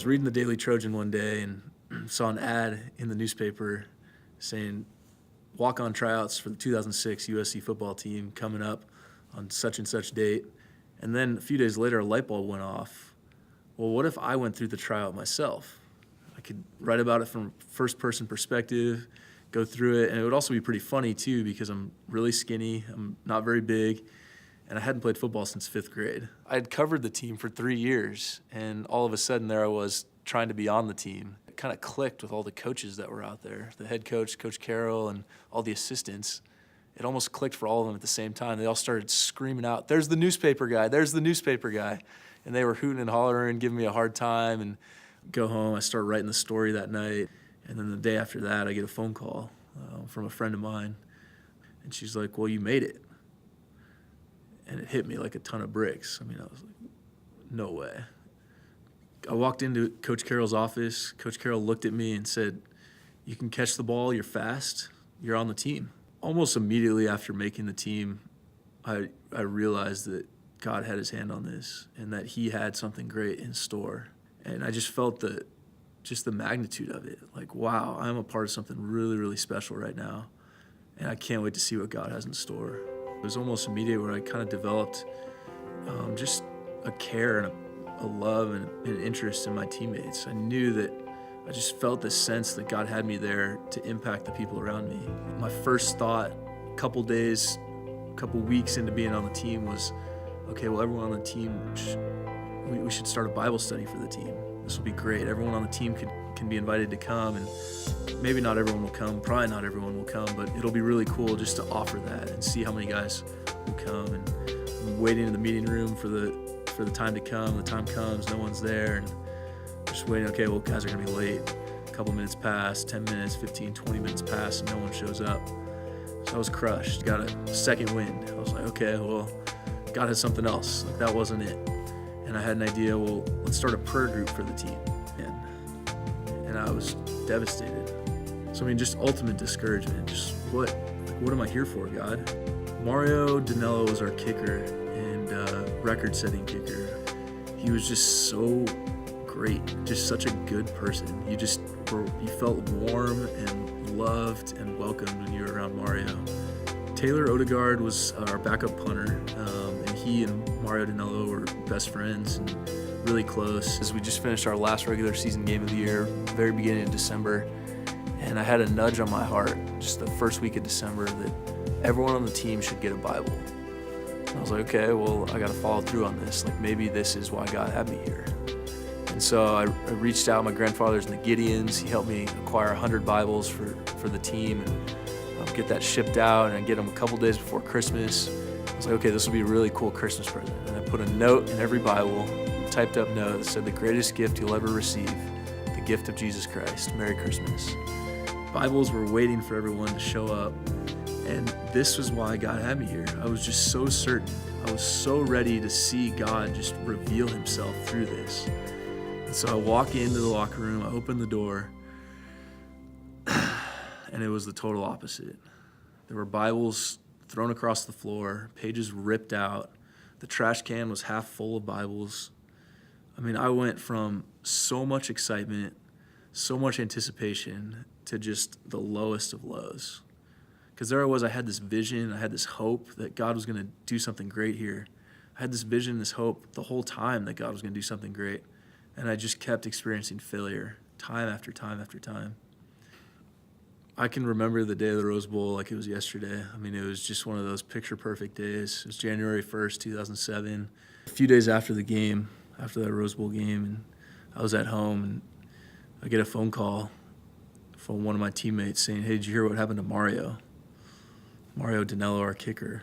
was reading the Daily Trojan one day and saw an ad in the newspaper saying walk-on tryouts for the 2006 USC football team coming up on such and such date. And then a few days later, a light bulb went off. Well, what if I went through the tryout myself? I could write about it from first-person perspective, go through it, and it would also be pretty funny too because I'm really skinny, I'm not very big, and I hadn't played football since 5th grade. I had covered the team for 3 years, and all of a sudden there I was trying to be on the team. It kind of clicked with all the coaches that were out there, the head coach, Coach Carroll, and all the assistants. It almost clicked for all of them at the same time. They all started screaming out, "There's the newspaper guy, there's the newspaper guy." And they were hooting and hollering, giving me a hard time, and go home, I start writing the story that night. And then the day after that, I get a phone call from a friend of mine, and she's like, "Well, you made it." And it hit me like a ton of bricks. I mean, I was like, no way. I walked into Coach Carroll's office. Coach Carroll looked at me and said, "You can catch the ball, you're fast, you're on the team." Almost immediately after making the team, I realized that God had his hand on this and that he had something great in store. And I just felt the magnitude of it. Like, wow, I'm a part of something really, really special right now. And I can't wait to see what God has in store. It was almost immediate where I kind of developed just a care and a love and an interest in my teammates. I knew that I just felt this sense that God had me there to impact the people around me. My first thought, couple weeks into being on the team was, okay, well, everyone on the team, we should start a Bible study for the team. This will be great. Everyone on the team can be invited to come, and maybe not everyone will come, probably not everyone will come, but it'll be really cool just to offer that and see how many guys will come. And I'm waiting in the meeting room for the time to come. The time comes, no one's there, and just waiting. Okay, well, guys are gonna be late. A couple minutes pass, 10 minutes, 15, 20 minutes pass, and no one shows up. So I was crushed, got a second wind. I was like, okay, well, God has something else. Like, that wasn't it. And I had an idea, well, let's start a prayer group for the team. And I was devastated. So, I mean, just ultimate discouragement. Just what am I here for, God? Mario Dinello was our kicker and record-setting kicker. He was just so great, just such a good person. You felt warm and loved and welcomed when you were around Mario. Taylor Odegaard was our backup punter, and he and Mario Dinello were best friends and really close. As we just finished our last regular season game of the year, very beginning of December, and I had a nudge on my heart just the first week of December that everyone on the team should get a Bible. And I was like, okay, well, I got to follow through on this. Like, maybe this is why God had me here. And so I reached out. My grandfather's in the Gideons. He helped me acquire 100 Bibles for the team and get that shipped out, and I get them a couple days before Christmas. I was like, okay, this will be a really cool Christmas present. And I put a note in every Bible, a typed up note that said, "The greatest gift you'll ever receive, the gift of Jesus Christ. Merry Christmas." Bibles were waiting for everyone to show up, and this was why God had me here. I was just so certain. I was so ready to see God just reveal himself through this. And so I walk into the locker room, I open the door, and it was the total opposite. There were Bibles thrown across the floor, pages ripped out. The trash can was half full of Bibles. I mean, I went from so much excitement, so much anticipation, to just the lowest of lows. Because there I was, I had this vision, I had this hope that God was going to do something great here. I had this vision, this hope the whole time that God was going to do something great. And I just kept experiencing failure time after time after time. I can remember the day of the Rose Bowl like it was yesterday. I mean, it was just one of those picture-perfect days. It was January 1st, 2007. A few days after the game, after that Rose Bowl game, and I was at home, and I get a phone call from one of my teammates saying, "Hey, did you hear what happened to Mario? Mario Dinello, our kicker."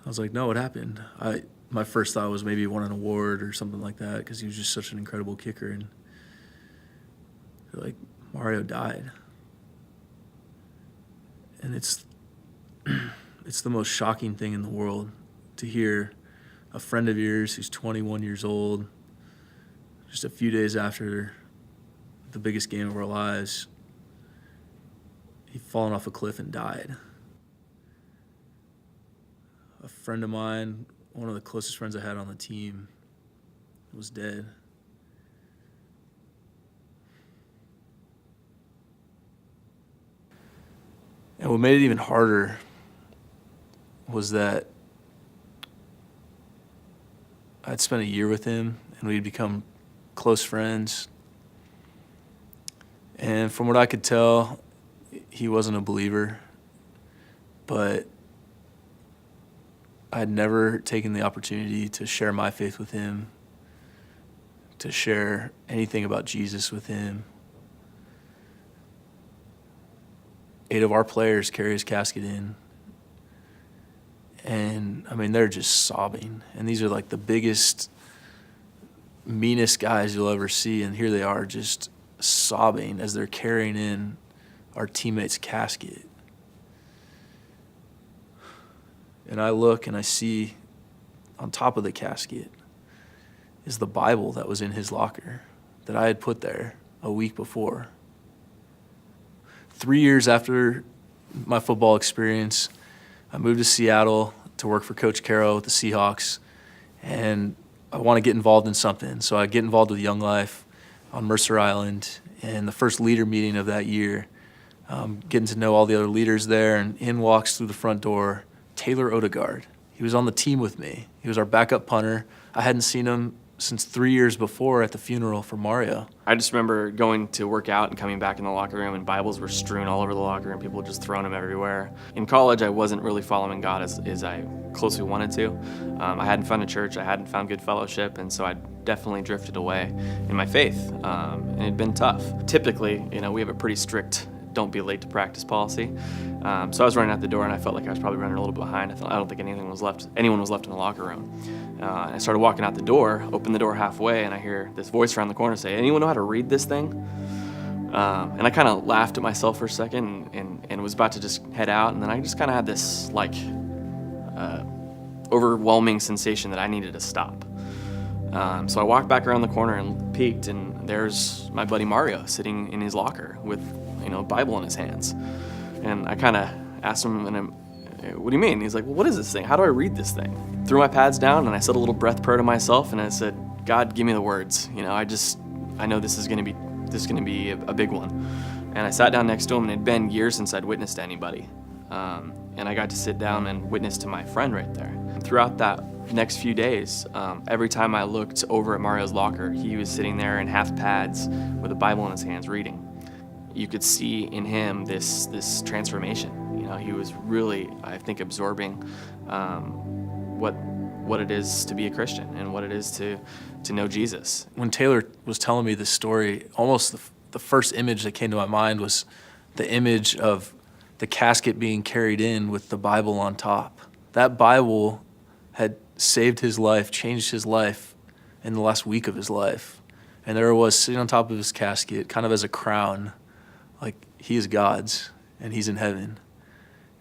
I was like, "No, what happened?" My first thought was maybe he won an award or something like that because he was just such an incredible kicker. And they're like, "Mario died." And it's the most shocking thing in the world to hear a friend of yours who's 21 years old, just a few days after the biggest game of our lives, he'd fallen off a cliff and died. A friend of mine, one of the closest friends I had on the team, was dead. And what made it even harder was that I'd spent a year with him, and we'd become close friends. And from what I could tell, he wasn't a believer, but I'd never taken the opportunity to share my faith with him, to share anything about Jesus with him. 8 of our players carry his casket in. And, I mean, they're just sobbing. And these are like the biggest, meanest guys you'll ever see. And here they are just sobbing as they're carrying in our teammate's casket. And I look and I see on top of the casket is the Bible that was in his locker that I had put there a week before. 3 years after my football experience, I moved to Seattle to work for Coach Caro with the Seahawks, and I want to get involved in something. So I get involved with Young Life on Mercer Island, and the first leader meeting of that year, getting to know all the other leaders there, and in walks through the front door Taylor Odegaard. He was on the team with me. He was our backup punter. I hadn't seen him since 3 years before at the funeral for Mario. I just remember going to work out and coming back in the locker room, and Bibles were strewn all over the locker room, people just throwing them everywhere. In college, I wasn't really following God as I closely wanted to. I hadn't found a church, I hadn't found good fellowship, and so I definitely drifted away in my faith, and it had been tough. Typically, we have a pretty strict don't be late to practice policy. So I was running out the door, and I felt like I was probably running a little bit behind. I don't think anyone was left in the locker room. I started walking out the door, opened the door halfway, and I hear this voice around the corner say, "Anyone know how to read this thing?" And I kind of laughed at myself for a second and was about to just head out, and then I just kind of had this overwhelming sensation that I needed to stop. So I walked back around the corner and peeked, and there's my buddy Mario sitting in his locker with a Bible in his hands. And I kind of asked him, "What do you mean?" He's like, "Well, what is this thing? How do I read this thing?" Threw my pads down, and I said a little breath prayer to myself, and I said, "God, give me the words. I know this is going to be a big one." And I sat down next to him, and it had been years since I'd witnessed to anybody. And I got to sit down and witness to my friend right there. And throughout that next few days, every time I looked over at Mario's locker, he was sitting there in half pads with a Bible in his hands reading. You could see in him this transformation. He was really, I think, absorbing what it is to be a Christian and what it is to know Jesus. When Taylor was telling me this story, almost the first image that came to my mind was the image of the casket being carried in with the Bible on top. That Bible had saved his life, changed his life in the last week of his life. And there it was sitting on top of his casket, kind of as a crown, like he is God's and he's in heaven.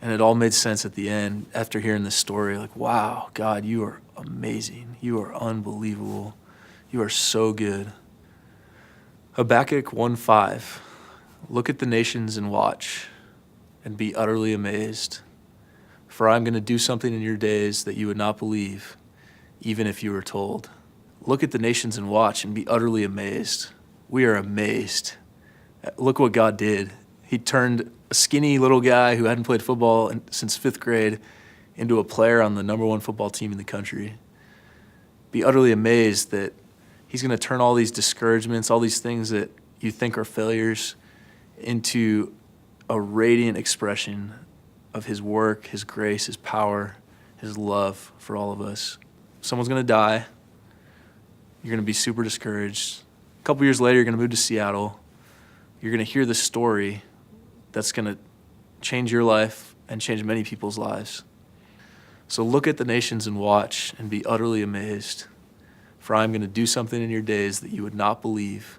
And it all made sense at the end after hearing this story. Like, wow, God, you are amazing. You are unbelievable. You are so good. Habakkuk 1:5. Look at the nations and watch and be utterly amazed. For I'm going to do something in your days that you would not believe, even if you were told. Look at the nations and watch and be utterly amazed. We are amazed. Look what God did. He turned a skinny little guy who hadn't played football since 5th grade into a player on the number 1 football team in the country. Be utterly amazed that he's going to turn all these discouragements, all these things that you think are failures, into a radiant expression of his work, his grace, his power, his love for all of us. Someone's going to die. You're going to be super discouraged. A couple years later, you're going to move to Seattle. You're going to hear this story that's going to change your life and change many people's lives. So look at the nations and watch and be utterly amazed. For I'm going to do something in your days that you would not believe,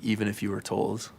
even if you were told.